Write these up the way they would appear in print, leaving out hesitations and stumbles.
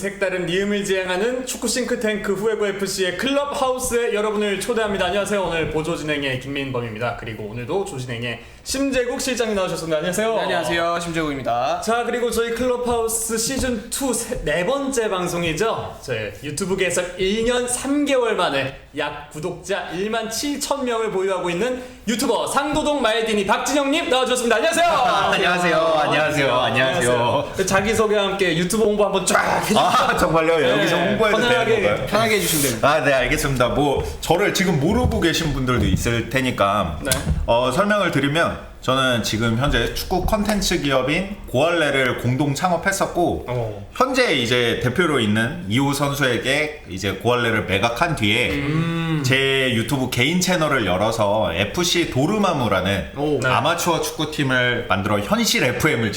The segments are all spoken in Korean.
색다른 리음을 지향하는 축구 싱크탱크 후에고 FC의 클럽하우스에 여러분을 초대합니다. 안녕하세요. 오늘 보조 진행의 김민범입니다. 그리고 오늘도 조진행의 심재국 실장님 나오셨습니다. 안녕하세요. 네, 안녕하세요. 심재국입니다. 자, 그리고 저희 클럽하우스 시즌2 네 번째 방송이죠. 저희 유튜브계에서 1년 3개월 만에 약 구독자 1만 7천 명을 보유하고 있는 유튜버 상도동 말디니 박진영님 나와주셨습니다. 안녕하세요. 안녕하세요. 자기소개와 함께 유튜브 홍보 한번 쫙 해주세요. 아, 정말요? 여기서 홍보해도 되는 건가요? 편하게 해주시면 됩니다. 아, 네, 알겠습니다. 뭐 저를 지금 모르고 계신 분들도 있을 테니까 네. 설명을 드리면 저는 지금 현재 축구 컨텐츠 기업인 고알레를 공동 창업했었고 현재 이제 대표로 있는 이호 선수에게 이제 고알레를 매각한 뒤에 제 유튜브 개인 채널을 열어서 FC 도르마무라는 네. 아마추어 축구팀을 만들어 현실 FM을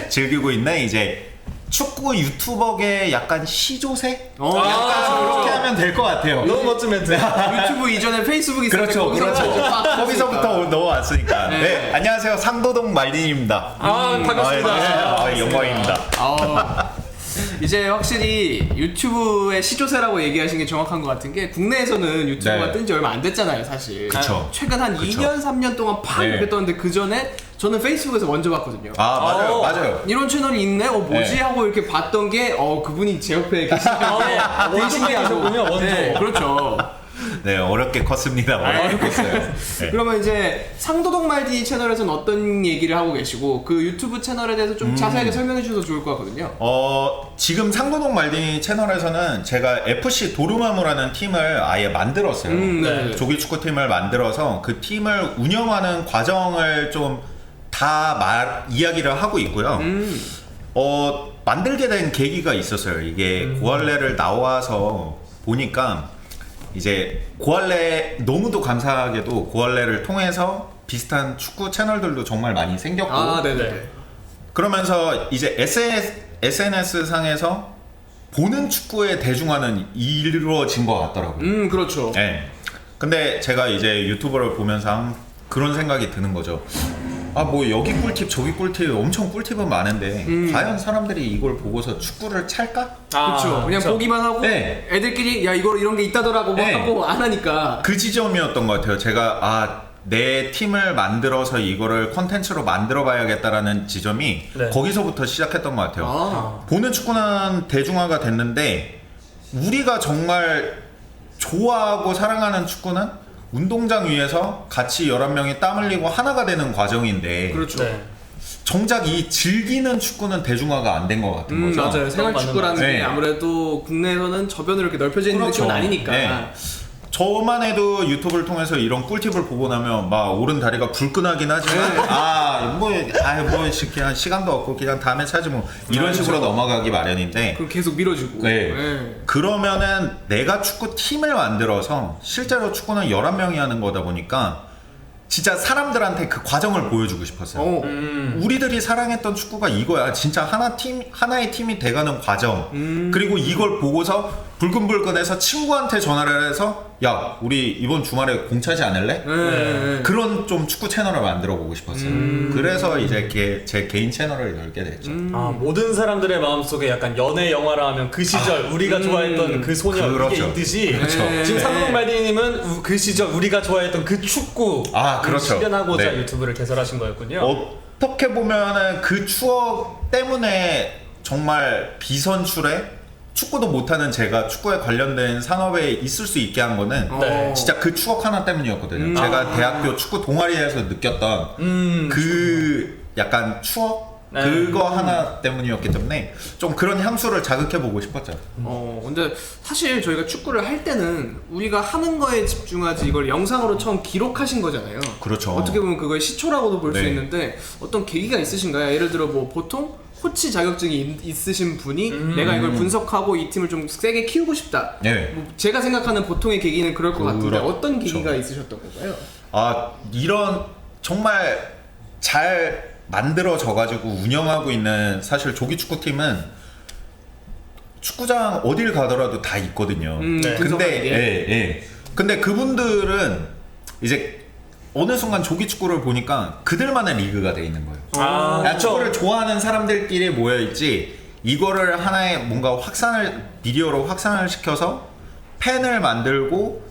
즐기고 있는 이제 축구 유튜버계 약간 시조새? 약간 그렇게 하면 될 것 같아요. 너무 멋진 멘트. 유튜브 이전에 페이스북 있었는데 그렇죠. 거기서부터 넘어왔으니까. 네, 안녕하세요. 상도동 말린입니다. 반갑습니다. 영광입니다. 이제 확실히 유튜브의 시조세라고 얘기하신 게 정확한 것 같은 게 국내에서는 유튜브가 네. 뜬 지 얼마 안 됐잖아요, 사실. 그쵸. 최근 한 그쵸. 2년, 3년 동안 팍 네. 이렇게 떴는데 그 전에 저는 페이스북에서 먼저 봤거든요. 아, 맞아요. 이런 채널이 있네? 뭐지? 네. 하고 이렇게 봤던 게 그분이 제 옆에 계시는 게 되게 신기하셨군요, 원조. 네, 그렇죠. 네, 어렵게 컸습니다. 어렵게 컸어요. 네. 그러면 이제 상도동 말디 채널에서는 어떤 얘기를 하고 계시고 그 유튜브 채널에 대해서 좀 자세하게 설명해 주셔도 좋을 것 같거든요. 지금 상도동 말디니 채널에서는 제가 FC 도르마무라는 팀을 아예 만들었어요. 네. 조기 축구팀을 만들어서 그 팀을 운영하는 과정을 좀 다 이야기를 하고 있고요. 만들게 된 계기가 있었어요. 이게 고알레를 나와서 보니까 이제 고알레 너무도 감사하게도 고알레를 통해서 비슷한 축구 채널들도 정말 많이 생겼고 네네. 그러면서 이제 SNS 상에서 보는 축구의 대중화는 이루어진 것 같더라고요. 그렇죠. 네. 근데 제가 이제 유튜버를 보면서 그런 생각이 드는 거죠. 뭐 여기 꿀팁 저기 꿀팁 엄청 꿀팁은 많은데 과연 사람들이 이걸 보고서 축구를 찰까? 그렇죠. 그냥 보기만 하고 네. 애들끼리 야 이거 이런 게 있다더라고 뭐 네. 하고 안 하니까. 그 지점이었던 것 같아요. 제가 내 팀을 만들어서 이거를 컨텐츠로 만들어 봐야겠다라는 지점이 네. 거기서부터 시작했던 것 같아요. 보는 축구는 대중화가 됐는데 우리가 정말 좋아하고 사랑하는 축구는 운동장 위에서 같이 11명이 땀 흘리고 하나가 되는 과정인데 그렇죠. 네. 정작 이 즐기는 축구는 대중화가 안 된 것 같은 거죠. 맞아요. 생활 맞는 축구라는 게 네. 아무래도 국내에서는 저변으로 이렇게 넓혀져 있는 그렇죠. 느낌은 아니니까. 네. 저만 해도 유튜브를 통해서 이런 꿀팁을 보고 나면 막 오른 다리가 불끈하긴 하지만 그냥 시간도 없고 그냥 다음에 찾지 뭐 이런 식으로 넘어가기 마련인데 그럼 계속 밀어주고. 네. 그러면은 내가 축구 팀을 만들어서 실제로 축구는 11명이 하는 거다 보니까 진짜 사람들한테 그 과정을 보여주고 싶었어요. 우리들이 사랑했던 축구가 이거야. 진짜 하나의 팀이 돼가는 과정. 그리고 이걸 보고서 불끈불끈해서 친구한테 전화를 해서 야, 우리 이번 주말에 공 차지 않을래? 그런 좀 축구 채널을 만들어 보고 싶었어요. 그래서 이제 제 개인 채널을 열게 됐죠. 모든 사람들의 마음속에 약간 연애 영화라 하면 그 시절 우리가 좋아했던 그 소녀 그렇죠. 이게 있듯이 그렇죠. 지금 상도동 말디님은 그 시절 우리가 좋아했던 그 축구 그렇죠. 실현하고자 네. 유튜브를 개설하신 거였군요. 어떻게 보면은 그 추억 때문에 정말 비선출에 축구도 못하는 제가 축구에 관련된 산업에 있을 수 있게 한 거는 네. 진짜 그 추억 하나 때문이었거든요. 제가 대학교 축구 동아리에서 느꼈던 그 약간 추억? 네. 그거 하나 때문이었기 때문에 좀 그런 향수를 자극해보고 싶었죠. 근데 사실 저희가 축구를 할 때는 우리가 하는 거에 집중하지 이걸 영상으로 처음 기록하신 거잖아요. 그렇죠. 어떻게 보면 그걸 시초라고도 볼 수 네. 있는데 어떤 계기가 있으신가요? 예를 들어 뭐 보통 코치 자격증이 있으신 분이 내가 이걸 분석하고 이 팀을 좀 세게 키우고 싶다. 네. 뭐 제가 생각하는 보통의 계기는 그럴 것 같은데 그렇죠. 어떤 계기가 있으셨던 건가요? 이런 정말 잘 만들어져가지고 운영하고 있는 사실 조기 축구팀은 축구장 어딜 가더라도 다 있거든요. 네. 근데 근데 그분들은 이제 어느 순간 조기 축구를 보니까 그들만의 리그가 돼 있는 거예요. 아, 축구를 좋아하는 사람들끼리 모여 있지 이거를 하나의 뭔가 미디어로 확산을 시켜서 팬을 만들고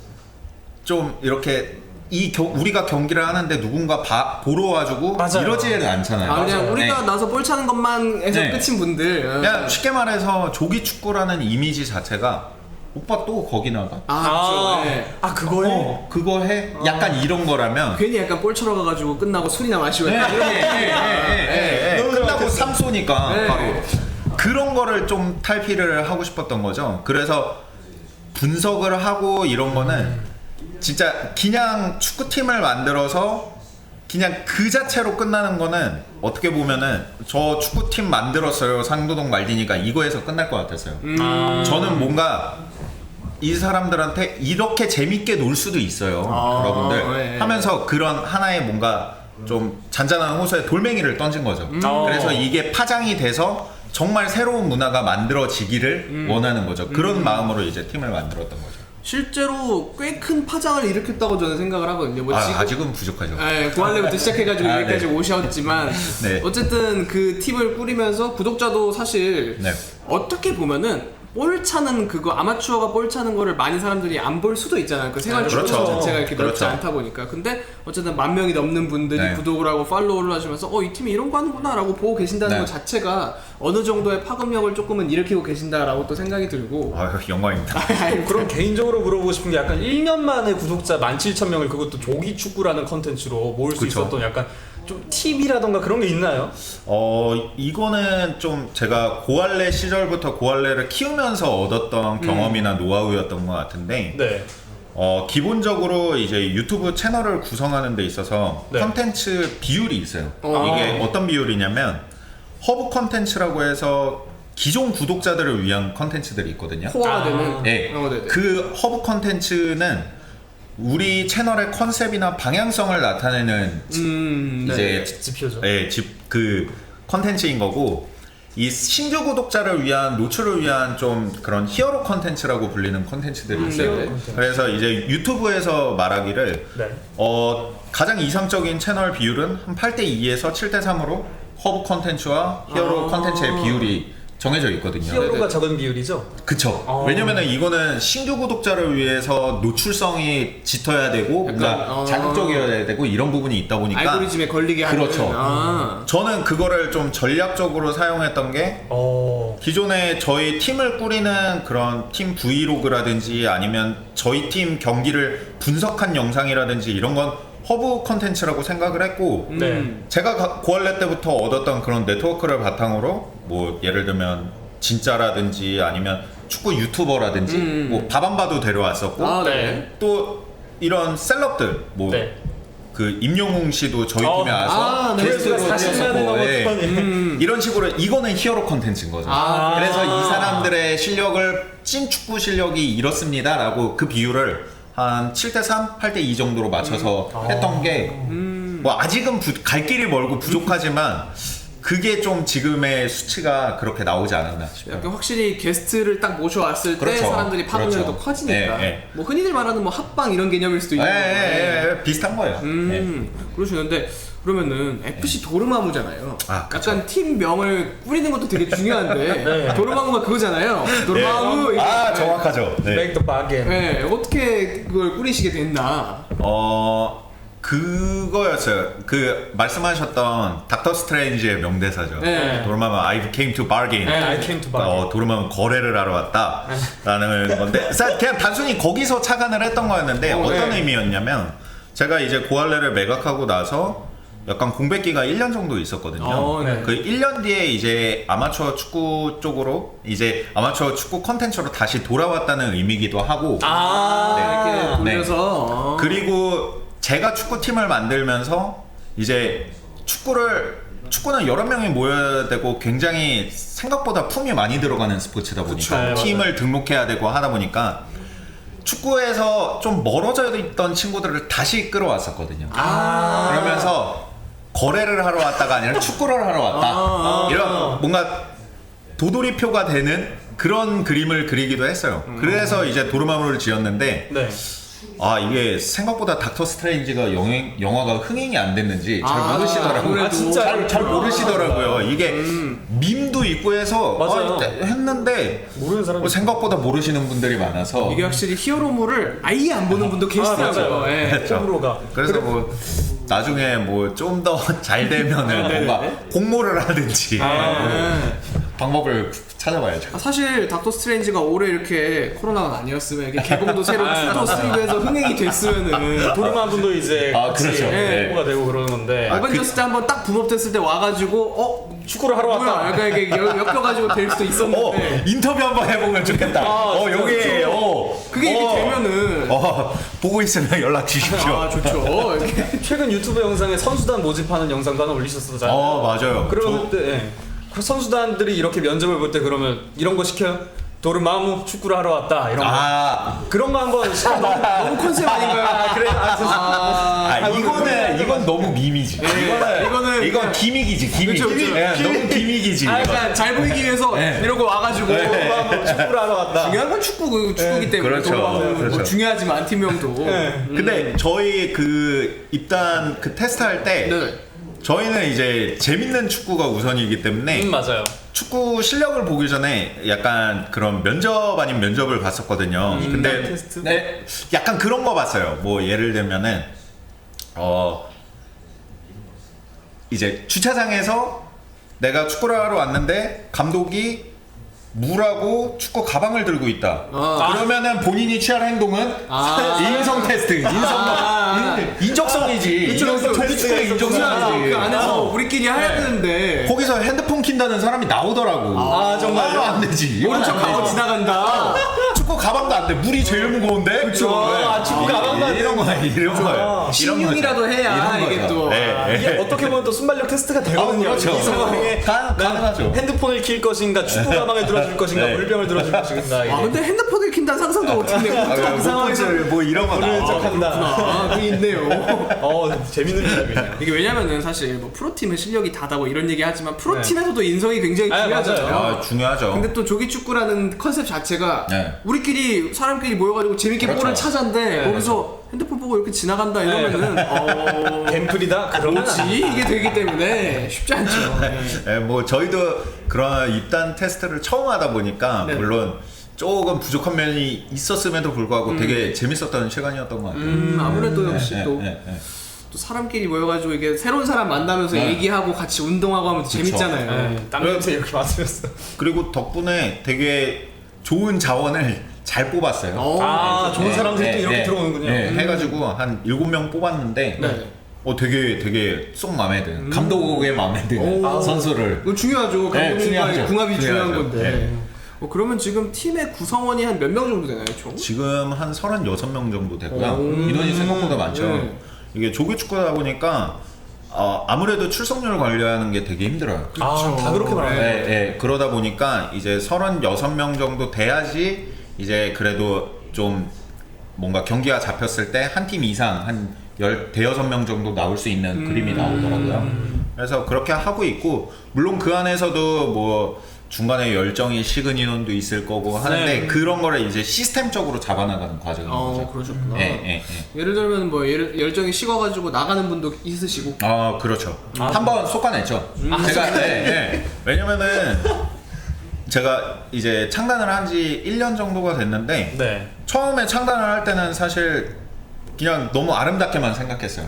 좀 이렇게 우리가 경기를 하는데 누군가 보러 와주고 맞아요. 이러지는 않잖아요. 그냥 맞아요. 우리가 나서 볼 차는 것만 해서 네. 끝인 분들. 그냥 쉽게 말해서 조기 축구라는 이미지 자체가 오빠 또 거기 나가? 그렇죠. 네. 그거에 그거 해? 약간 이런 거라면 괜히 약간 볼 쳐러 가가지고 끝나고 술이나 마시고 끝나고 삼소니까 네. 바로 그런 거를 좀 탈피를 하고 싶었던 거죠. 그래서 분석을 하고 이런 거는 진짜 그냥 축구팀을 만들어서 그냥 그 자체로 끝나는 거는 어떻게 보면은 저 축구팀 만들었어요 상도동 말디니가 이거에서 끝날 것 같았어요. 저는 뭔가 이 사람들한테 이렇게 재밌게 놀 수도 있어요 여러분들 네. 하면서 그런 하나의 뭔가 좀 잔잔한 호수에 돌멩이를 던진 거죠. 그래서 이게 파장이 돼서 정말 새로운 문화가 만들어지기를 원하는 거죠. 그런 마음으로 이제 팀을 만들었던 거죠. 실제로 꽤 큰 파장을 일으켰다고 저는 생각을 하거든요. 뭐 지금 아직은 부족하죠. 고할래부터 시작해가지고 아, 여기까지 네. 오셨지만 네. 어쨌든 그 팀을 꾸리면서 구독자도 사실 네. 어떻게 보면은 볼 차는 그거 아마추어가 볼 차는 거를 많이 사람들이 안 볼 수도 있잖아요. 그 생활 축구 그렇죠. 자체가 이렇게 넓지 그렇죠. 않다 보니까. 근데 어쨌든 10,000명이 넘는 분들이 네. 구독을 하고 팔로우를 하시면서 이 팀이 이런 거 하는구나라고 보고 계신다는 네. 것 자체가 어느 정도의 파급력을 조금은 일으키고 계신다라고 또 생각이 들고. 영광입니다. 그럼 개인적으로 물어보고 싶은 게 약간 1년 만에 구독자 17,000명을 그것도 조기 축구라는 컨텐츠로 모을 수 그쵸. 있었던 약간 좀 팁이라던가 그런 게 있나요? 이거는 좀 제가 고할래 시절부터 고할래를 키우면서 얻었던 경험이나 노하우였던 것 같은데 네. 기본적으로 이제 유튜브 채널을 구성하는 데 있어서 네. 컨텐츠 비율이 있어요. 어. 이게 어떤 비율이냐면 허브 컨텐츠라고 해서 기존 구독자들을 위한 컨텐츠들이 있거든요. 코어가 되는. 네. 네네. 그 허브 컨텐츠는 우리 채널의 컨셉이나 방향성을 나타내는 이제 지표죠. 그 컨텐츠인 거고 이 신규 구독자를 위한 노출을 위한 좀 그런 히어로 컨텐츠라고 불리는 컨텐츠들이 있어요. 네네. 그래서 이제 유튜브에서 말하기를 네. 가장 이상적인 채널 비율은 한 8대2에서 7대3으로 허브 컨텐츠와 히어로 컨텐츠의 비율이 정해져 있거든요. 히어로가 적은 비율이죠? 그쵸. 왜냐면은 이거는 신규 구독자를 위해서 노출성이 짙어야 되고 뭔가 자극적이어야 되고 이런 부분이 있다 보니까 알고리즘에 걸리게 하는. 그렇죠. 저는 그거를 좀 전략적으로 사용했던 게 기존에 저희 팀을 꾸리는 그런 팀 브이로그라든지 아니면 저희 팀 경기를 분석한 영상이라든지 이런 건 허브 컨텐츠라고 생각을 했고 네. 제가 고할래 때부터 얻었던 그런 네트워크를 바탕으로 뭐 예를 들면 진짜라든지 아니면 축구 유튜버라든지 뭐 바밤바도 데려왔었고 네. 또 이런 셀럽들 뭐 네. 그 임영웅 씨도 저희 팀에 와서 네. 게스트로 조회수가 40만이 오셨었고, 넘었더니. 이런 식으로 이거는 히어로 컨텐츠인 거죠. 그래서 이 사람들의 실력을 찐 축구 실력이 이렇습니다라고 그 비율을 한 7대3, 8대2 정도로 맞춰서 했던 게 뭐 아직은 갈 길이 멀고 부족하지만 그게 좀 지금의 수치가 그렇게 나오지 않았나 싶어요. 약간 확실히 게스트를 딱 모셔왔을 때 그렇죠. 사람들이 파급력이 그렇죠. 더 커지니까. 네. 뭐 흔히들 말하는 뭐 합방 이런 개념일 수도 있고. 비슷한 거예요. 그러시는데 그러면은 FC 도르마무잖아요. 아, 그쵸. 약간 팀명을 꾸리는 것도 되게 중요한데 네. 도르마무가 그거잖아요. 도르마무. 이렇게. 정확하죠. Make the bargain. 네, 어떻게 그걸 꾸리시게 됐나? 그거였어요. 그 말씀하셨던 닥터 스트레인지의 명대사죠. 네. 도르마무 I came to bargain. 네, I came to bargain. 도르마무 거래를 하러 왔다라는 건데 그냥 단순히 거기서 착안을 했던 거였는데 어떤 네. 의미였냐면 제가 이제 고할래를 매각하고 나서 약간 공백기가 1년 정도 있었거든요. 네. 그 1년 뒤에 이제 아마추어 축구 쪽으로 이제 아마추어 축구 컨텐츠로 다시 돌아왔다는 의미기도 하고 이렇게 네. 돌려서. 그리고 제가 축구팀을 만들면서 이제 축구는 여러 명이 모여야 되고 굉장히 생각보다 품이 많이 들어가는 스포츠다 보니까 그쵸, 팀을 등록해야 되고 하다 보니까 축구에서 좀 멀어져 있던 친구들을 다시 끌어왔었거든요. 그러면서 거래를 하러 왔다가 아니라 축구를 하러 왔다. 이런 뭔가 도돌이표가 되는 그런 그림을 그리기도 했어요. 그래서 이제 도르마무를 지었는데 네. 이게 생각보다 닥터 스트레인지가 영화가 흥행이 안 됐는지 잘 아, 모르시더라고요. 그래도. 진짜 잘 모르시더라고요. 이게 밈도 있고 해서 맞아요. 했는데 모르는 사람이 생각보다 모르시는 분들이 많아서 이게 확실히 히어로물을 아예 안 보는 분도 계시더라고요. 맞아요. 예. 그렇죠. 호불호가. 그래서 뭐 나중에 뭐 좀 더 잘 되면은 뭔가 공모를 하든지 방법을 찾아봐야죠. 사실 닥터 스트레인지가 올해 이렇게 코로나가 아니었으면 이게 개봉도 새로 2도 3부에서 흥행이 됐으면은 도르마 분도 이제 그렇죠. 네. 홍보가 되고 그러는 건데 어벤져스 때 한번 딱 붐업됐을 때 와가지고 축구를 하러 뭐야 왔다. 약간 이게 엮여가지고 될 수도 있었는데 인터뷰 한번 해보면 좋겠다. 진짜 여기 그게 이렇게 되면은 보고 있으면 연락 주십시오. 좋죠. 이렇게. 최근 유튜브 영상에 선수단 모집하는 영상도 하나 올리셨었잖아요. 맞아요. 그러면 그때 그 선수단들이 이렇게 면접을 볼 때 그러면 이런 거 시켜요? 도르마무 축구를 하러 왔다 이런 거. 그런 거 한번 시켜. 너무 컨셉 아닌가요? 그래? 이건 너무 밈이지. 이건 기믹이지. 기믹. 그쵸, 그쵸. 너무 기믹이지. 약간 잘 보이기 위해서 이러고 와가지고 도르마무 축구를 하러 왔다. 중요한 건 축구기 때문에 그렇죠. 뭐 그렇죠. 중요하지만 팀명도 근데 저희 그 입단 그 테스트할 때 네. 저희는 이제 재밌는 축구가 우선이기 때문에 맞아요. 축구 실력을 보기 전에 약간 그런 면접 아닌 면접을 봤었거든요. 근데 테스트? 네, 약간 그런 거 봤어요. 뭐 예를 들면은 이제 주차장에서 내가 축구를 하러 왔는데 감독이 물하고 축구 가방을 들고 있다. 그러면은 본인이 취할 행동은 인성 테스트, 인적성이지. 그쵸. 축구의 인적성이지. 그 안에서 우리끼리 해야 되는데 거기서 핸드폰 킨다는 사람이 나오더라고. 정말로 안 되지. 모른 척 하고 지나간다. 축구 가방도 안 돼. 물이 제일 무거운데. 그쵸. 축구 가방도 안 돼. 이런 거예요. 신용이라도 해야 이게 또 이게 어떻게 보면 또 순발력 테스트가 되거든요. 그렇죠. 이 상황에 가능하죠. 핸드폰을 킬 것인가, 축구 가방을 들어줄 것인가, 물병을 들어줄 것인가. 이게. 근데 핸드폰을 킨다는 상상도 못했네요. 이 상황에서 뭐 이런 거 모르는 나와. 척한다. 그게 있네요. 재밌는 점이네요. 이게 왜냐면은 사실 뭐 프로팀의 실력이 다다 뭐 이런 얘기 하지만 프로팀에서도 인성이 굉장히 중요하잖아요. 맞아요. 중요하죠. 근데 또 조기 축구라는 컨셉 자체가 네. 우리끼리 사람끼리 모여가지고 재밌게 그렇죠. 볼을 찾았는데 거기서 핸드폰 보고 이렇게 지나간다 이러면은 갬플이다? 그러면 그렇지 이게 되기 때문에 쉽지 않죠. 뭐 저희도 그런 입단 테스트를 처음 하다 보니까 물론 조금 부족한 면이 있었음에도 불구하고 되게 재밌었던 시간이었던 것 같아요. 아무래도 역시 또 사람끼리 모여가지고 이게 새로운 사람 만나면서 얘기하고 같이 운동하고 하면 재밌잖아요. 땀 냄새 이렇게 맡으면서. 그리고 덕분에 되게 좋은 자원을 잘 뽑았어요. 좋은 사람들이 또 이렇게 들어오는군요. 해가지고 한 7명 뽑았는데 되게 쏙 마음에 드는 감독의 마음에 드는 선수를. 이거 중요하죠. 감독님과의 중요하죠. 궁합이 중요한 중요하죠. 건데. 그러면 지금 팀의 구성원이 한 몇 명 정도 되나요, 총? 지금 한 36명 정도 되고요. 인원이 생각보다 많죠. 이게 조기 축구다 보니까 아무래도 출석률 관리하는 게 되게 힘들어요. 다 그렇게 말하네요. 그러다 보니까 이제 36명 정도 돼야지 이제 그래도 좀 뭔가 경기가 잡혔을 때 한 팀 이상 한 대여섯 명 정도 나올 수 있는 그림이 나오더라고요. 그래서 그렇게 하고 있고 물론 그 안에서도 뭐 중간에 열정이 식은 인원도 있을 거고 하는데 그런 거를 이제 시스템적으로 잡아나가는 과정인 거죠. 그러셨구나. 예. 예를 들면 뭐 열정이 식어가지고 나가는 분도 있으시고. 그렇죠. 한번 쏟아냈죠. 제가 왜냐면은 제가 이제 창단을 한 지 1년 정도가 됐는데 처음에 창단을 할 때는 사실 그냥 너무 아름답게만 생각했어요.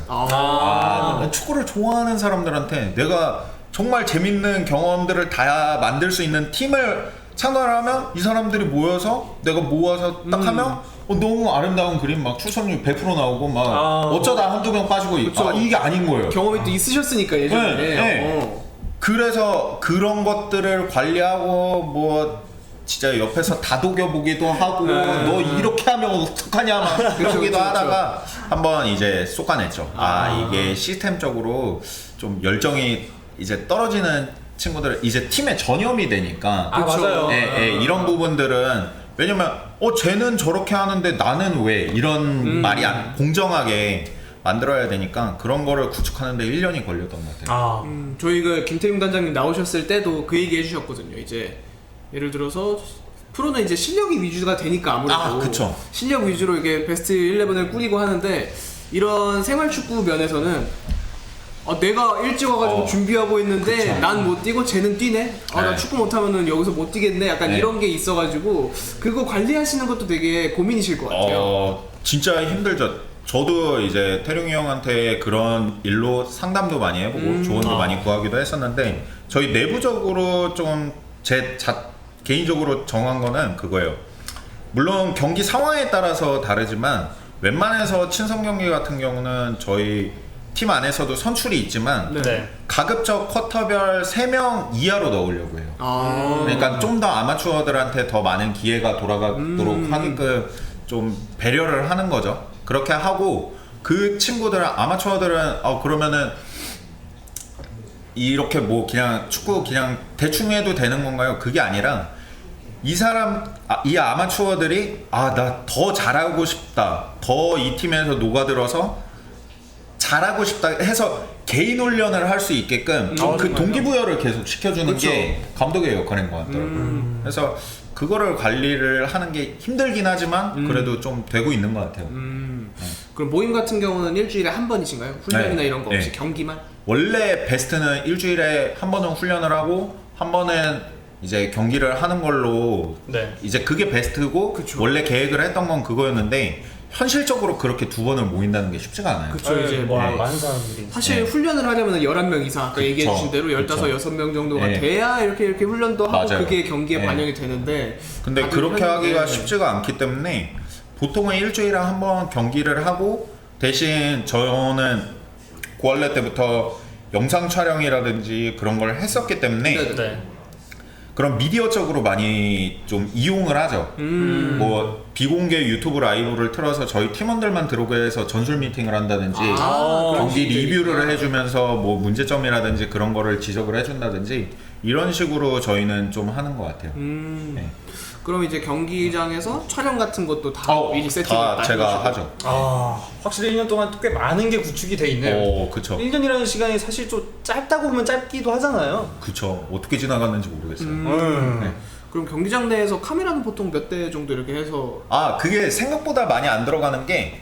축구를 좋아하는 사람들한테 내가 정말 재밌는 경험들을 다 만들 수 있는 팀을 창단을 하면 이 사람들이 모여서 내가 모아서 딱 하면 너무 아름다운 그림 막 출석률 100% 나오고 막 어쩌다 한두 명 빠지고 이게 아닌 거예요. 경험이 또 있으셨으니까 예전에. 그래서 그런 것들을 관리하고 뭐 진짜 옆에서 다독여 보기도 하고 너 이렇게 하면 어떡하냐 막 그러기도 하다가 한번 이제 쏟아냈죠. 이게 시스템적으로 좀 열정이 이제 떨어지는 친구들 이제 팀의 전염이 되니까 맞아요. 이런 부분들은 왜냐면 쟤는 저렇게 하는데 나는 왜 이런 말이 공정하게 만들어야 되니까 그런 거를 구축하는데 1년이 걸렸던 것 같아요. 저희가 김태용 단장님 나오셨을 때도 그 얘기 해주셨거든요. 이제 예를 들어서 프로는 이제 실력이 위주가 되니까 아무래도 그쵸. 실력 위주로 이게 베스트 11을 꾸리고 하는데 이런 생활 축구 면에서는 내가 일찍 와가지고 준비하고 있는데 난 못 뛰고 쟤는 뛰네? 나 네. 축구 못하면은 여기서 못 뛰겠네? 약간 네. 이런 게 있어가지고 그거 관리하시는 것도 되게 고민이실 것 같아요. 진짜 힘들죠. 저도 이제 태룡이 형한테 그런 일로 상담도 많이 해보고 조언도 많이 구하기도 했었는데 저희 내부적으로 좀 개인적으로 정한 거는 그거예요. 물론 경기 상황에 따라서 다르지만 웬만해서 친선 경기 같은 경우는 저희 팀 안에서도 선출이 있지만 네. 가급적 쿼터별 3명 이하로 넣으려고 해요. 그러니까 좀 더 아마추어들한테 더 많은 기회가 돌아가도록 하게끔 좀 배려를 하는 거죠. 그렇게 하고 그 친구들 아마추어들은 그러면은 이렇게 뭐 그냥 축구 그냥 대충 해도 되는 건가요? 그게 아니라 이 아마추어들이 나 더 잘하고 싶다, 더 이 팀에서 녹아들어서 잘하고 싶다 해서 개인 훈련을 할 수 있게끔 좀 그 동기부여를 계속 시켜주는 게 감독의 역할인 것 같더라고요. 그래서 그거를 관리를 하는 게 힘들긴 하지만 그래도 좀 되고 있는 것 같아요. 그럼 모임 같은 경우는 일주일에 한 번이신가요? 훈련이나 네. 이런 거 없이 네. 경기만? 원래 베스트는 일주일에 한 번은 훈련을 하고 한 번은 이제 경기를 하는 걸로 네. 이제 그게 베스트고 그쵸. 원래 계획을 했던 건 그거였는데 현실적으로 그렇게 2번을 모인다는 게 쉽지가 않아요. 그쵸. 이제 뭐 많은 사람들이 사실 훈련을 하려면 11명 이상 아까 얘기해 주신 대로 15, 그쵸. 6명 정도가 네. 돼야 이렇게 훈련도 하고 맞아요. 그게 경기에 네. 반영이 되는데 근데 다들 그렇게 하기가 네. 쉽지가 않기 때문에 보통은 일주일에 한 번 경기를 하고 대신 저는 고할래 때부터 영상 촬영이라든지 그런 걸 했었기 때문에 네, 네. 그런 미디어적으로 많이 좀 이용을 하죠. 뭐 비공개 유튜브 라이브를 틀어서 저희 팀원들만 들어오게 해서 전술 미팅을 한다든지 경기 리뷰를 해주면서 뭐 문제점이라든지 그런 거를 지적을 해준다든지 이런 식으로 저희는 좀 하는 것 같아요. 네. 그럼 이제 경기장에서 촬영 같은 것도 다 미리 세팅을 다 제가 하죠. 확실히 1년 동안 꽤 많은 게 구축이 돼 있네요. 그쵸. 1년이라는 시간이 사실 좀 짧다고 보면 짧기도 하잖아요. 그쵸. 어떻게 지나갔는지 모르겠어요. 네. 그럼 경기장 내에서 카메라는 보통 몇 대 정도 이렇게 해서 그게 생각보다 많이 안 들어가는 게,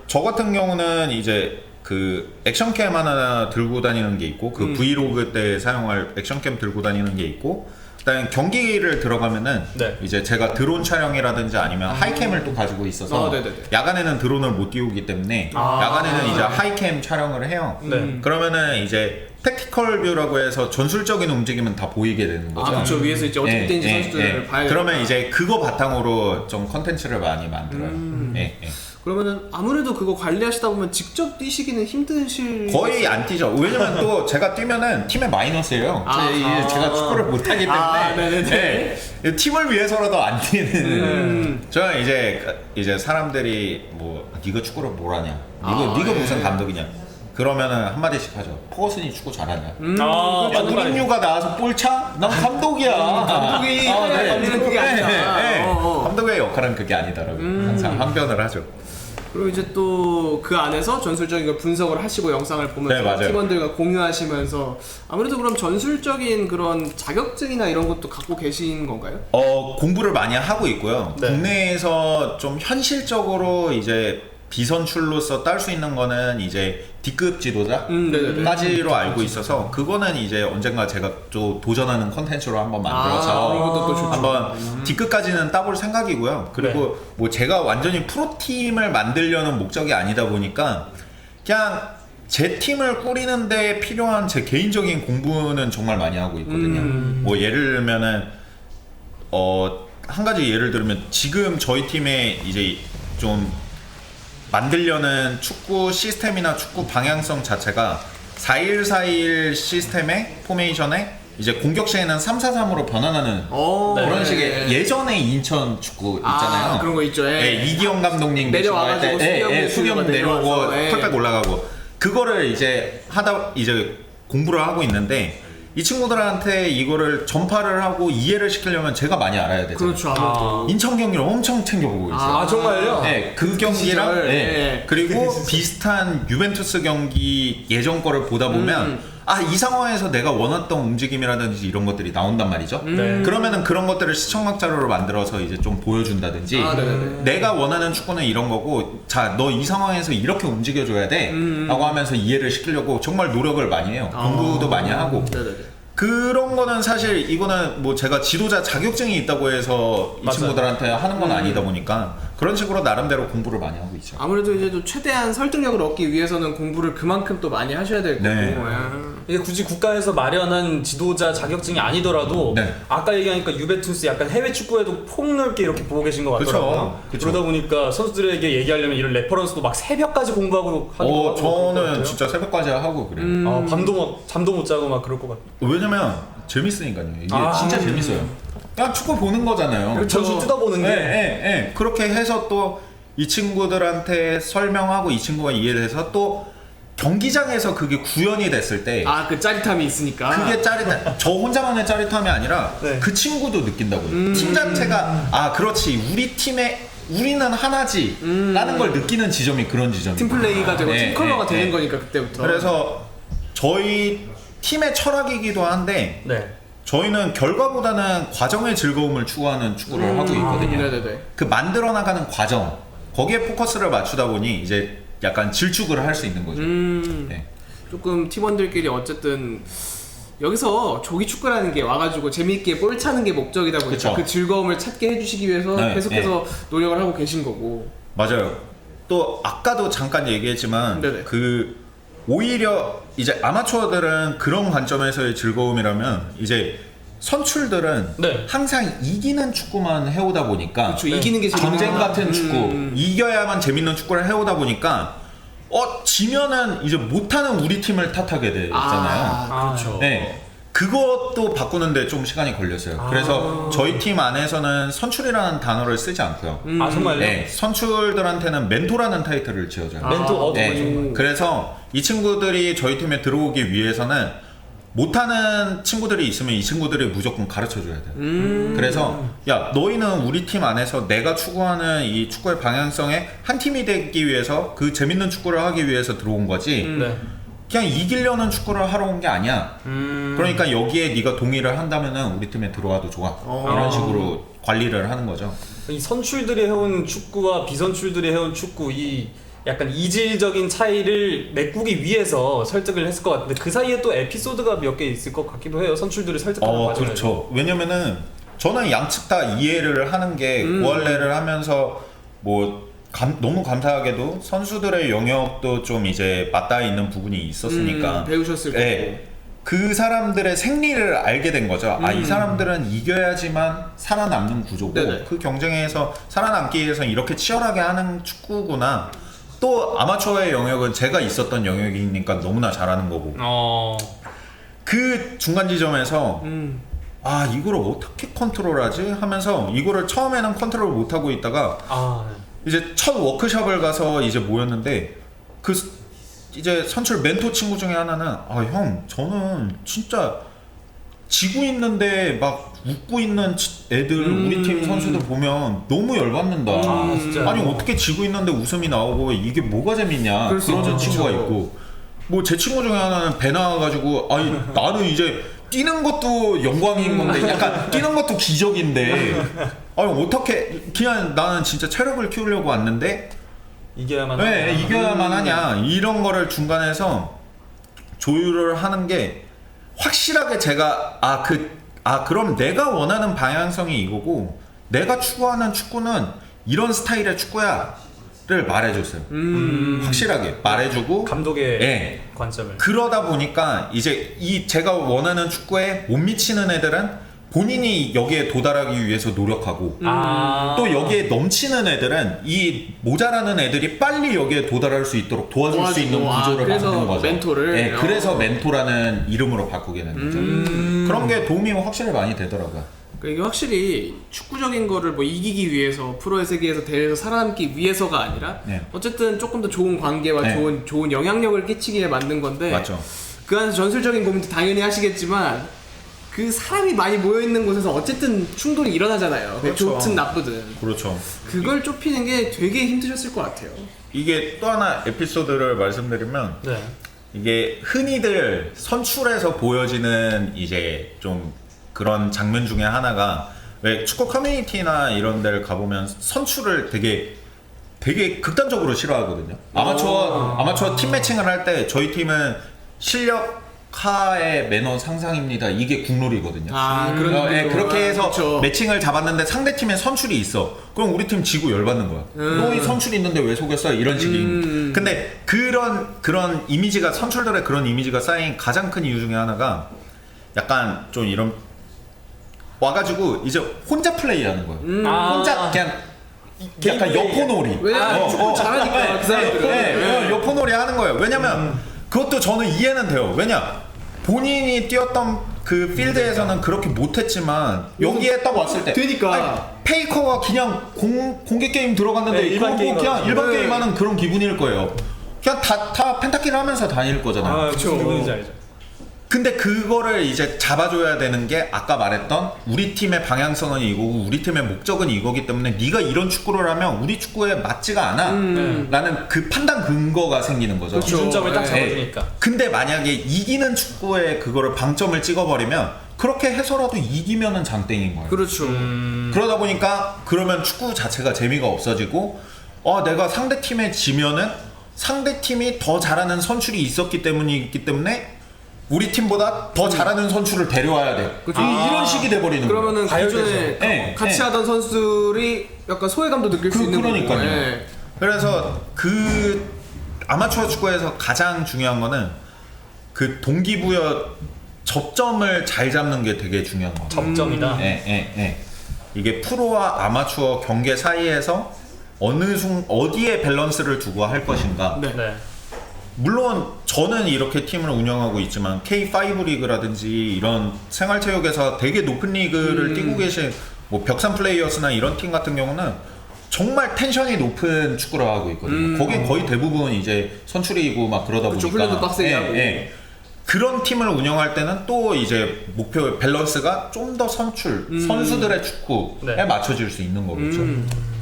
저 같은 경우는 이제 그 액션캠 하나 들고 다니는 게 있고, 그 브이로그 때 사용할 액션캠 들고 다니는 게 있고, 그다음에 경기를 들어가면은 네. 이제 제가 드론 촬영이라든지 아니면 하이캠을 또 가지고 있어서 네네네. 야간에는 드론을 못 띄우기 때문에 야간에는 이제 하이캠 촬영을 해요. 네. 그러면은 이제 택티컬 뷰라고 해서 전술적인 움직임은 다 보이게 되는 거죠. 그렇죠. 위에서 이제 어떻게 되는지 선수들을 봐야 그러면 이제 그거 바탕으로 좀 컨텐츠를 많이 만들어요. 그러면은 아무래도 그거 관리하시다 보면 직접 뛰시기는 힘드실 거의 안 뛰죠. 왜냐면 또 제가 뛰면은 팀의 마이너스예요. 제가 축구를 못하기 때문에 네네네. 네. 팀을 위해서라도 안 뛰는. 저는 이제 사람들이 뭐 네가 축구를 뭘 하냐? 네가 무슨 감독이냐? 그러면은 한마디씩 하죠. 퍼거슨이 축구 잘하냐? 아, 야, 맞는 말이에요. 우린유가 나와서 볼 차? 난 감독이야. 감독이 관리는 그게 아니다. 감독의 역할은 그게 아니더라고요. 항상 항변을 하죠. 그리고 이제 또 그 안에서 전술적인 걸 분석을 하시고 영상을 보면서 네, 맞아요. 팀원들과 공유하시면서 아무래도 그럼 전술적인 그런 자격증이나 이런 것도 갖고 계신 건가요? 공부를 많이 하고 있고요. 네. 국내에서 좀 현실적으로 이제 비선출로서 딸 수 있는 거는 이제 D급 네네네. 지도자까지로 알고 있어서 그거는 이제 언젠가 제가 또 도전하는 컨텐츠로 한번 그런 만들어서 것도 또 좋죠. 한번 D급까지는 따볼 생각이고요. 그리고 뭐 제가 완전히 프로팀을 만들려는 목적이 아니다 보니까 그냥 제 팀을 꾸리는데 필요한 제 개인적인 공부는 정말 많이 하고 있거든요. 뭐 예를 들면은 한 가지 예를 들면 지금 저희 팀에 이제 좀 만들려는 축구 시스템이나 축구 방향성 자체가 4-1-4-1 시스템의 포메이션에 이제 공격 시에는 3-4-3으로 변환하는 그런 식의 예전에 인천 축구 있잖아요. 그런 거 있죠. 이기영 감독님 내려와가지고 수비형 내려오고 털백 올라가고 그거를 이제 이제 공부를 하고 있는데 이 친구들한테 이거를 전파를 하고 이해를 시키려면 제가 많이 알아야 되잖아요. 그렇죠. 아무래도. 인천 경기를 엄청 챙겨보고 있어요. 정말요? 네, 그 경기랑 시절, 그리고 비슷한 유벤투스 경기 예전 거를 보다 보면 이 상황에서 내가 원했던 움직임이라든지 이런 것들이 나온단 말이죠. 네. 그러면은 그런 것들을 시청각 자료로 만들어서 이제 좀 보여준다든지 네네네. 내가 원하는 축구는 이런 거고 자, 너 이 상황에서 이렇게 움직여줘야 돼 라고 하면서 이해를 시키려고 정말 노력을 많이 해요. 공부도 많이 하고 네네네. 그런 거는 사실 이거는 뭐 제가 지도자 자격증이 있다고 해서 이 맞아요. 친구들한테 하는 건 아니다 보니까 그런 식으로 나름대로 공부를 많이 하고 있죠. 아무래도 이제 또 최대한 설득력을 얻기 위해서는 공부를 그만큼 또 많이 하셔야 될 거고. 네. 이게 굳이 국가에서 마련한 지도자 자격증이 아니더라도 네. 아까 얘기하니까 유벤투스 약간 해외 축구에도 폭넓게 이렇게 보고 계신 것 같더라고요. 그쵸. 그러다 보니까 선수들에게 얘기하려면 이런 레퍼런스도 막 새벽까지 공부하고 하기도 하고 그럴 것 저는 같아요. 진짜 새벽까지 하고 그래요. 잠도 못 자고 막 그럴 것 같아요. 왜냐면 재밌으니까요. 이게 아. 진짜 재밌어요. 그냥 축구 보는 거잖아요. 전술 뜯어보는 게 예. 그렇게 해서 또 이 친구들한테 설명하고 이 친구가 이해를 해서 또 경기장에서 그게 구현이 됐을 때 그 짜릿함이 있으니까. 그게 짜릿한 저 혼자만의 짜릿함이 아니라 네. 그 친구도 느낀다고요. 팀 자체가 그렇지 우리 팀의 우리는 하나지 라는 걸 느끼는 지점이 그런 지점이에요. 팀플레이가 되고 네, 팀 컬러가 네, 되는 네. 거니까 그때부터. 그래서 저희 팀의 철학이기도 한데 네. 저희는 결과보다는 과정의 즐거움을 추구하는 축구를 하고 있거든요. 네네네. 그 만들어 나가는 과정 거기에 포커스를 맞추다 보니 이제 약간 질축을 할 수 있는 거죠. 네. 조금 팀원들끼리 어쨌든 여기서 조기 축구라는 게 와가지고 재미있게 볼 차는 게 목적이다 보니까 그쵸. 그 즐거움을 찾게 해주시기 위해서 네, 계속해서 노력을 하고 계신 거고. 맞아요. 또 아까도 잠깐 얘기했지만 네네. 그 오히려 이제 아마추어들은 그런 관점에서의 즐거움이라면 이제 선출들은 네. 항상 이기는 축구만 해오다 보니까 그렇죠. 이기는 게 경쟁 재밌구나. 같은 축구 이겨야만 재밌는 축구를 해오다 보니까 지면은 이제 못하는 우리 팀을 탓하게 되잖아요. 그렇죠. 네. 그것도 바꾸는데 좀 시간이 걸렸어요. 그래서 저희 팀 안에서는 선출이라는 단어를 쓰지 않고요. 정말요? 네, 선출들한테는 멘토라는 타이틀을 지어줘요. 멘토 네. 그래서 이 친구들이 저희 팀에 들어오기 위해서는 못하는 친구들이 있으면 이 친구들이 무조건 가르쳐줘야 돼요. 그래서 야 너희는 우리 팀 안에서 내가 추구하는 이 축구의 방향성에 한 팀이 되기 위해서 그 재밌는 축구를 하기 위해서 들어온 거지 네. 그냥 이기려는 축구를 하러 온 게 아니야. 그러니까 여기에 네가 동의를 한다면은 우리 팀에 들어와도 좋아. 이런 식으로 관리를 하는 거죠. 이 선출들이 해온 축구와 비선출들이 해온 축구 이 약간 이질적인 차이를 메꾸기 위해서 설득을 했을 것 같은데 그 사이에 또 에피소드가 몇 개 있을 것 같기도 해요. 선출들을 설득하는 과정에서. 그렇죠. 왜냐면은 저는 양측 다 이해를 하는 게 고할래를 하면서 뭐 너무 감사하게도 선수들의 영역도 좀 이제 맞닿아 있는 부분이 있었으니까 배우셨을 거고. 네. 그 사람들의 생리를 알게 된 거죠. 이 사람들은 이겨야지만 살아남는 구조고 네네. 그 경쟁에서 살아남기 위해서 이렇게 치열하게 하는 축구구나. 또 아마추어의 영역은 제가 있었던 영역이니까 너무나 잘하는 거고 그 중간 지점에서 이거를 어떻게 컨트롤하지 하면서 이거를 처음에는 컨트롤 못하고 있다가 이제 첫 워크숍을 가서 이제 모였는데 그 이제 선출 멘토 친구 중에 하나는 형 저는 진짜 지고 있는데 막 웃고 있는 애들 우리 팀 선수들 보면 너무 열받는다. 진짜. 아니 어떻게 지고 있는데 웃음이 나오고 이게 뭐가 재밌냐 그럴 수 그런 있죠. 친구가 그쵸. 있고 뭐 제 친구 중에 하나는 배 나와가지고 나는 이제 뛰는 것도 영광인 건데 약간 뛰는 것도 기적인데 어떻게 그냥 나는 진짜 체력을 키우려고 왔는데 이겨야만 왜 이겨야만 하냐 이런 거를 중간에서 조율을 하는 게 확실하게 제가 그럼 내가 원하는 방향성이 이거고 내가 추구하는 축구는 이런 스타일의 축구야를 말해줬어요. 확실하게 말해주고 감독의 예. 관점을 그러다 보니까 이제 제가 원하는 축구에 못 미치는 애들은 본인이 여기에 도달하기 위해서 노력하고 또 여기에 넘치는 애들은 이 모자라는 애들이 빨리 여기에 도달할 수 있도록 도와줄 수 있는 구조를 그래서 만드는 거죠. 멘토를. 네, 그래서 멘토라는 이름으로 바꾸게 된 거죠. 그런 게 도움이 확실히 많이 되더라고요. 그러니까 이게 확실히 축구적인 거를 뭐 이기기 위해서 프로의 세계에서 대회에서 살아남기 위해서가 아니라 네. 어쨌든 조금 더 좋은 관계와 네. 좋은 영향력을 끼치기에 만든 건데 맞죠. 그 안에서 전술적인 고민도 당연히 하시겠지만 그 사람이 많이 모여 있는 곳에서 어쨌든 충돌이 일어나잖아요. 그렇죠. 좋든 나쁘든. 그렇죠. 그걸 좁히는 게 되게 힘드셨을 것 같아요. 이게 또 하나 에피소드를 말씀드리면 네. 이게 흔히들 선출에서 보여지는 이제 좀 그런 장면 중에 하나가 왜 축구 커뮤니티나 이런 데를 가보면 선출을 되게 극단적으로 싫어하거든요. 아마추어 팀 매칭을 할 때 저희 팀은 실력 하의 매너 상상입니다. 이게 국룰이거든요. 그런 그렇게 해서 그쵸. 매칭을 잡았는데 상대 팀에 선출이 있어. 그럼 우리 팀 지고 열받는 거야. 너이 선출이 있는데 왜 속였어? 이런 식이. 근데 그런 이미지가 선출들의 그런 이미지가 쌓인 가장 큰 이유 중에 하나가 약간 좀 이런 와가지고 이제 혼자 플레이하는 거예요. 혼자 그냥 약간 여포놀이. 왜냐면 축구 잘하니까 그 사람들은. 여포놀이 하는 거예요. 왜냐면 그것도 저는 이해는 돼요. 왜냐 본인이 뛰었던 그 필드에서는 그렇게 못했지만 여기에 딱 왔을 때 되니까. 아니, 페이커가 그냥 공개 게임 들어갔는데 일반 그냥 게임 일반 네. 게임하는 그런 기분일 거예요. 그냥 다 펜타키를 하면서 다닐 거잖아요. 그쵸. 무슨 기분인지 알죠. 근데 그거를 이제 잡아줘야 되는 게 아까 말했던 우리 팀의 방향성은 이거고 우리 팀의 목적은 이거기 때문에 네가 이런 축구를 하면 우리 축구에 맞지가 않아 라는 그 판단 근거가 생기는 거죠. 기준점을 딱 네. 잡아주니까. 근데 만약에 이기는 축구에 그거를 방점을 찍어버리면 그렇게 해서라도 이기면은 장땡인 거예요. 그렇죠. 그러다 보니까 그러면 축구 자체가 재미가 없어지고 내가 상대 팀에 지면은 상대 팀이 더 잘하는 선출이 있었기 때문에 우리 팀보다 더 잘하는 선수를 데려와야 돼. 그쵸. 이런 식이 돼버리는 거예요. 그러면은 기존에 네, 같이 네. 하던 선수들이 약간 소외감도 느낄 수 있는 거고. 그러니까요. 네. 그래서 그 아마추어 축구에서 가장 중요한 거는 그 동기부여 접점을 잘 잡는 게 되게 중요한 거예요. 접점이다. 이게 프로와 아마추어 경계 사이에서 어디에 밸런스를 두고 할 것인가. 네. 네. 물론 저는 이렇게 팀을 운영하고 있지만 K5 리그라든지 이런 생활체육에서 되게 높은 리그를 뛰고 계신 뭐 벽산 플레이어스나 이런 팀 같은 경우는 정말 텐션이 높은 축구를 하고 있거든요. 거긴 거의 대부분 이제 선출이고 막 그러다 그쵸, 보니까 훈련도 빡세게 하고. 그런 팀을 운영할 때는 또 이제 목표 밸런스가 좀 더 선수들의 축구에 네. 맞춰질 수 있는 거겠죠.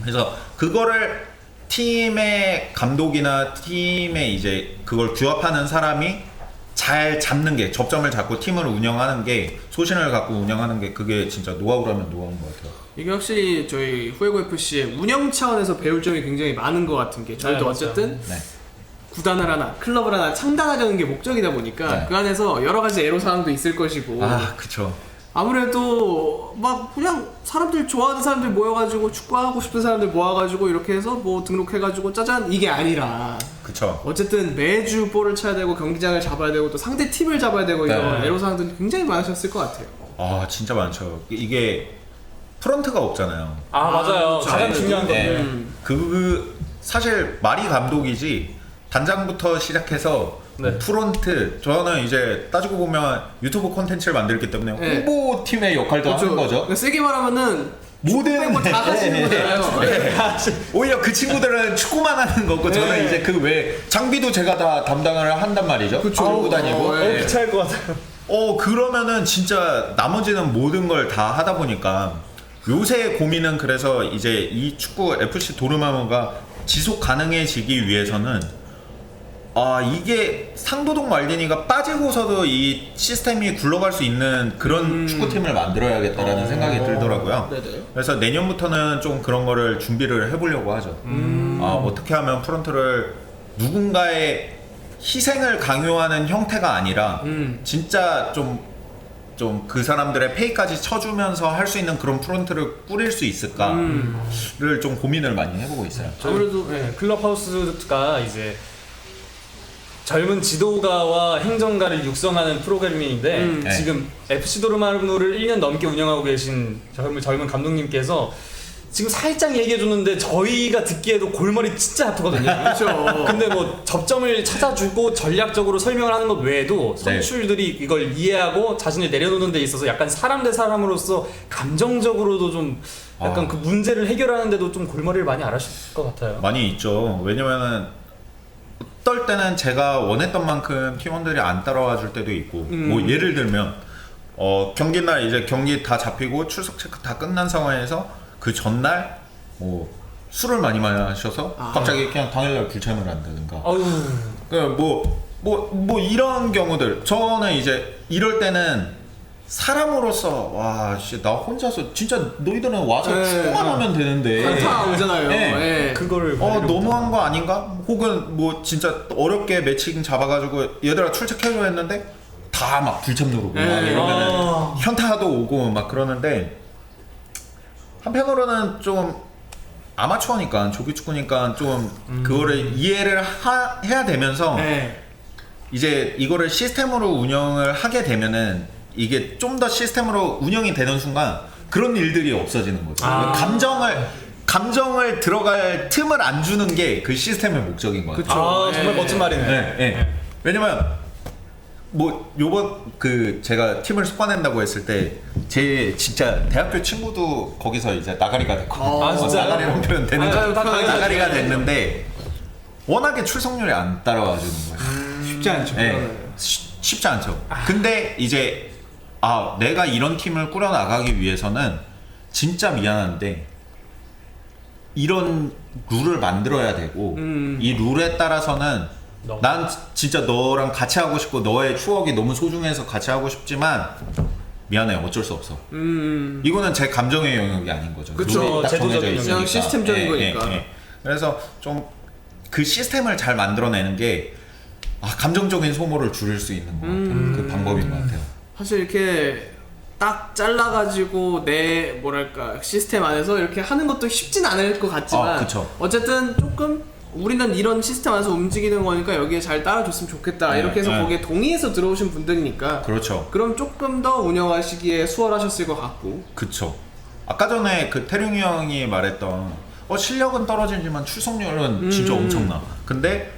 그래서 그거를 팀의 감독이나 팀의 이제 그걸 규합하는 사람이 잘 잡는 게 접점을 잡고 팀을 운영하는 게 소신을 갖고 운영하는 게 그게 진짜 노하우라면 노하우인 것 같아요. 이게 확실히 저희 후에고 FC의 운영 차원에서 배울 점이 굉장히 많은 것 같은 게 저희도 네, 어쨌든 네. 구단을 하나, 클럽을 하나 창단하려는 게 목적이다 보니까 네. 그 안에서 여러 가지 애로사항도 있을 것이고 그쵸. 아무래도 막 그냥 사람들 좋아하는 사람들 모여가지고 축구하고 싶은 사람들 모아가지고 이렇게 해서 뭐 등록해가지고 짜잔 이게 아니라 그쵸. 어쨌든 매주 볼을 쳐야 되고 경기장을 잡아야 되고 또 상대 팀을 잡아야 되고 이런 네. 애로사항들이 굉장히 많으셨을 것 같아요. 진짜 많죠. 이게 프런트가 없잖아요. 맞아요. 그쵸. 가장 중요한 네. 건데. 사실 말이 감독이지 단장부터 시작해서 네. 프론트 저는 이제 따지고 보면 유튜브 콘텐츠를 만들기 때문에 네. 홍보팀의 역할도 하는 거죠. 그러니까 세게 말하면은 모든 빼고 다 하시는 거잖아요. 오히려 그 친구들은 축구만 하는 거고 저는 네. 이제 그 외 장비도 제가 다 담당을 한단 말이죠. 그쵸. 하고 다니고. 네. 귀찮을 것 같아요. 그러면은 진짜 나머지는 모든 걸 다 하다 보니까 요새 고민은 그래서 이제 이 축구 FC 도르마무가 지속 가능해지기 위해서는 이게 상도동 말디니가 빠지고서도 이 시스템이 굴러갈 수 있는 그런 축구팀을 만들어야겠다라는 생각이 들더라고요. 네네. 그래서 내년부터는 좀 그런 거를 준비를 해보려고 하죠. 어떻게 하면 프런트를 누군가의 희생을 강요하는 형태가 아니라 진짜 좀 그 사람들의 페이까지 쳐주면서 할 수 있는 그런 프런트를 꾸릴 수 있을까를 좀 고민을 많이 해보고 있어요. 아무래도 네, 클럽하우스가 이제 젊은 지도가와 행정가를 육성하는 프로그래밍인데 네. 지금 FC 도르마무를 1년 넘게 운영하고 계신 젊은 감독님께서 지금 살짝 얘기해줬는데 저희가 듣기에도 골머리 진짜 아프거든요. 그렇죠. 근데 뭐 접점을 찾아주고 전략적으로 설명을 하는 것 외에도 선수들이 이걸 이해하고 자신을 내려놓는 데 있어서 약간 사람 대 사람으로서 감정적으로도 좀 약간 그 문제를 해결하는데도 좀 골머리를 많이 앓으실 것 같아요. 많이 있죠. 왜냐면은 어떨 때는 제가 원했던 만큼 팀원들이 안 따라와 줄 때도 있고 뭐 예를 들면 경기날 이제 경기 다 잡히고 출석 체크 다 끝난 상황에서 그 전날 뭐 술을 많이 마셔서 갑자기 그냥 당일날 불참을 한다든가 아유. 그러니까 뭐 뭐 이런 경우들 저는 이제 이럴 때는 사람으로서 와, 씨, 나 혼자서 진짜 너희들은 와서 네. 축구만 하면 되는데 현타 오잖아요. 네. 예. 그거를 너무한 거 아닌가? 혹은 뭐 진짜 어렵게 매칭 잡아가지고 얘들아 출첵해줘 했는데 다 막 불참 누르고 막 이러면은 현타도 오고 막 그러는데 한편으로는 좀 아마추어니까 조기 축구니까 좀 그거를 이해를 해야 되면서 네. 이제 이거를 시스템으로 운영을 하게 되면은 이게 좀 더 시스템으로 운영이 되는 순간 그런 일들이 없어지는 거죠. 감정을 들어갈 틈을 안 주는 게 그 시스템의 목적인 것 같아요. 정말 네. 멋진 말이네. 네. 왜냐면 뭐 요번 그 제가 팀을 속아낸다고 했을 때 제 진짜 대학교 친구도 거기서 이제 나가리가 됐거든요. 진짜요? 나가리라는 표현 되는 거 다 나가리가 됐는데 워낙에 출석률이 안 따라와 주는 거예요. 쉽지 않죠. 네. 쉽지 않죠. 근데 이제 내가 이런 팀을 꾸려 나가기 위해서는 진짜 미안한데 이런 룰을 만들어야 되고 이 룰에 따라서는 난 진짜 너랑 같이 하고 싶고 너의 추억이 너무 소중해서 같이 하고 싶지만 미안해 어쩔 수 없어. 이거는 제 감정의 영역이 아닌 거죠. 그쵸. 룰이 딱 정해져 제도적인 있으니까. 그냥 시스템적인 거니까. 그래서 좀 그 시스템을 잘 만들어내는 게 감정적인 소모를 줄일 수 있는 것 같아요. 그 방법인 것 같아요. 사실 이렇게 딱 잘라가지고 내 뭐랄까 시스템 안에서 이렇게 하는 것도 쉽진 않을 것 같지만 그쵸. 어쨌든 조금 우리는 이런 시스템 안에서 움직이는 거니까 여기에 잘 따라줬으면 좋겠다 네, 이렇게 해서 네. 거기에 동의해서 들어오신 분들이니까 그렇죠. 그럼 조금 더 운영하시기에 수월하셨을 것 같고 그쵸. 아까 전에 그 태룡이 형이 말했던 실력은 떨어지지만 출석률은 진짜 엄청나. 근데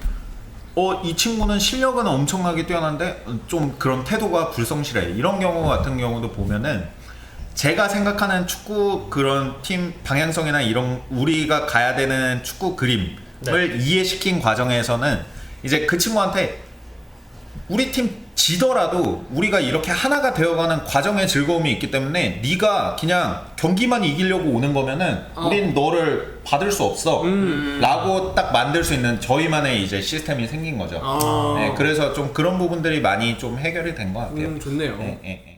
이 친구는 실력은 엄청나게 뛰어난데 좀 그런 태도가 불성실해. 이런 경우 같은 경우도 보면은 제가 생각하는 축구 그런 팀 방향성이나 이런 우리가 가야 되는 축구 그림을 이해시킨 과정에서는 이제 그 친구한테 우리 팀 지더라도 우리가 이렇게 하나가 되어가는 과정의 즐거움이 있기 때문에 네가 그냥 경기만 이기려고 오는 거면은 우린 너를 받을 수 없어 라고 딱 만들 수 있는 저희만의 이제 시스템이 생긴 거죠. 네, 그래서 좀 그런 부분들이 많이 좀 해결이 된 것 같아요. 좋네요. 네.